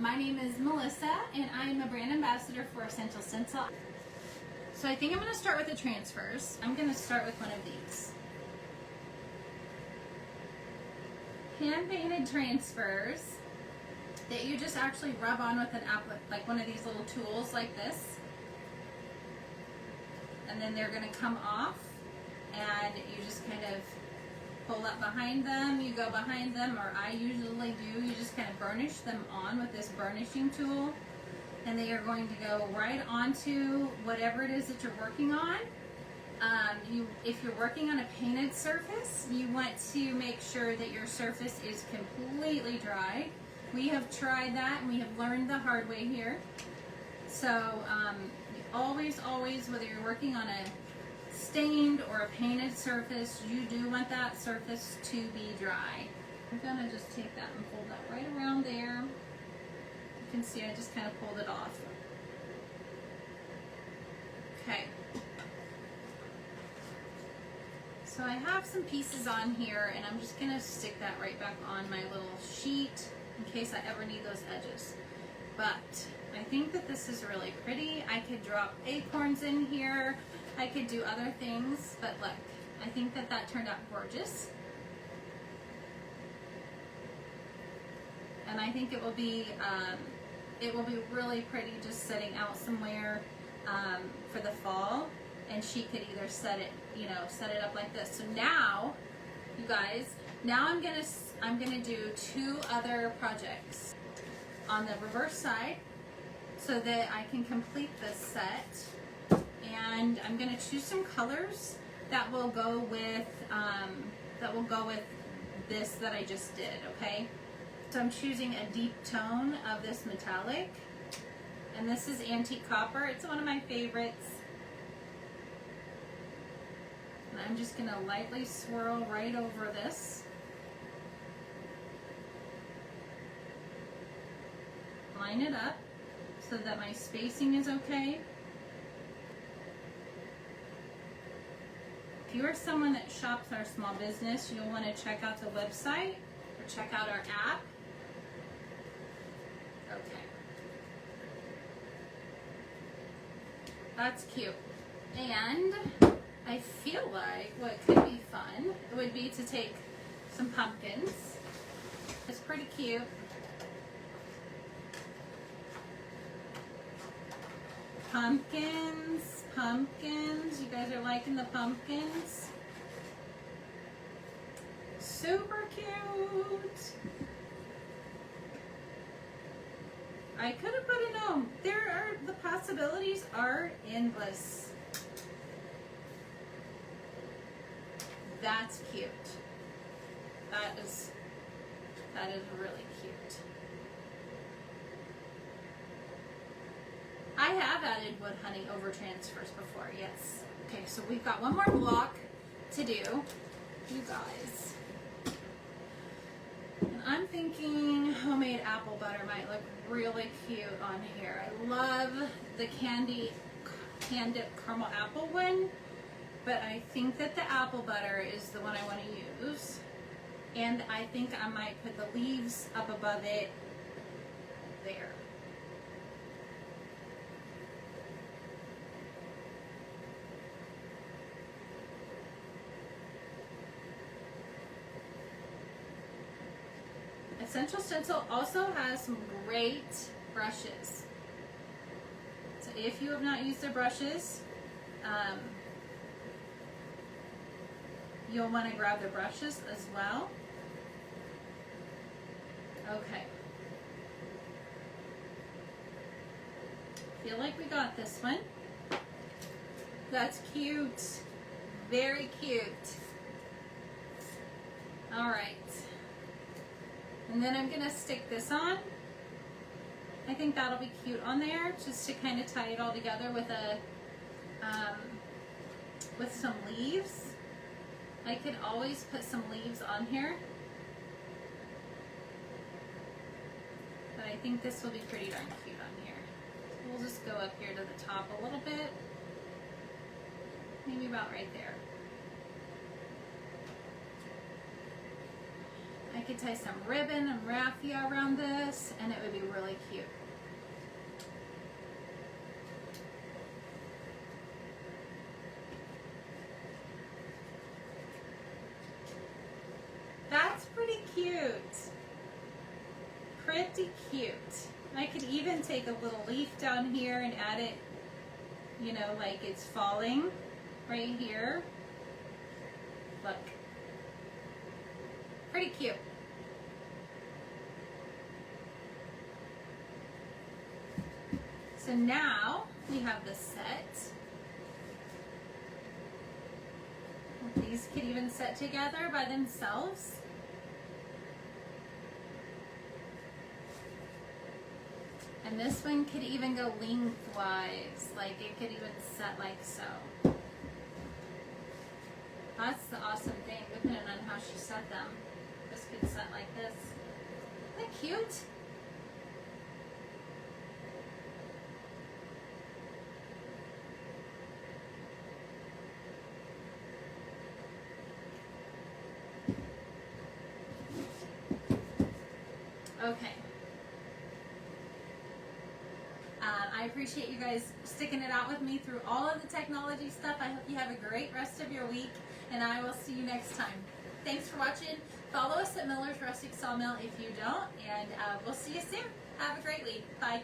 My name is Melissa and I am a brand ambassador for Essential Stencil. So I think I'm going to start with the transfers. I'm going to start with one of these. Hand painted transfers that you just actually rub on with an like one of these little tools like this. And then they're going to come off and you just kind of pull up behind them, you go behind them, or I usually do, you just kind of burnish them on with this burnishing tool, and they are going to go right onto whatever it is that you're working on. If you're working on a painted surface, you want to make sure that your surface is completely dry. We have tried that and we have learned the hard way here. So always, whether you're working on a stained or a painted surface, you do want that surface to be dry. I'm gonna just take that and fold that right around there. You can see I just kind of pulled it off. Okay. So I have some pieces on here and I'm just gonna stick that right back on my little sheet in case I ever need those edges. But I think that this is really pretty. I could drop acorns in here. I could do other things, but look, I think that that turned out gorgeous. And I think it will be really pretty just sitting out somewhere for the fall. And she could either set it, set it up like this. So now, you guys, now I'm gonna do two other projects on the reverse side so that I can complete this set. And I'm going to choose some colors that will go with this that I just did, okay? So I'm choosing a deep tone of this metallic, and this is antique copper. It's one of my favorites. And I'm just going to lightly swirl right over this. Line it up so that my spacing is okay. If you are someone that shops our small business, you'll want to check out the website or check out our app. Okay. That's cute. And I feel like what could be fun would be to take some pumpkins. It's pretty cute. Pumpkins, you guys are liking the pumpkins? Super cute. I could have put a gnome. The possibilities are endless. That's cute. That is really cute. I have added wood honey over transfers before, yes. Okay, so we've got one more block to do, you guys. And I'm thinking homemade apple butter might look really cute on here. I love the hand dipped caramel apple one, but I think that the apple butter is the one I want to use. And I think I might put the leaves up above it there. Essential Stencil also has some great brushes. So if you have not used their brushes, you'll want to grab their brushes as well. Okay. Feel like we got this one. That's cute. Very cute. All right. And then I'm gonna stick this on. I think that'll be cute on there, just to kind of tie it all together with some leaves. I could always put some leaves on here, but I think this will be pretty darn cute on here. So we'll just go up here to the top a little bit, maybe about right there. I could tie some ribbon and raffia around this, and it would be really cute. That's pretty cute. Pretty cute. I could even take a little leaf down here and add it, you know, like it's falling right here. Look. Pretty cute. So now we have the set. These could even set together by themselves. And this one could even go lengthwise, like it could even set like so. That's the awesome thing, depending on how she set them. This could set like this. Isn't that cute? Okay. I appreciate you guys sticking it out with me through all of the technology stuff. I hope you have a great rest of your week, and I will see you next time. Thanks for watching. Follow us at Millers Rustic Sawmill if you don't, and we'll see you soon. Have a great week. Bye.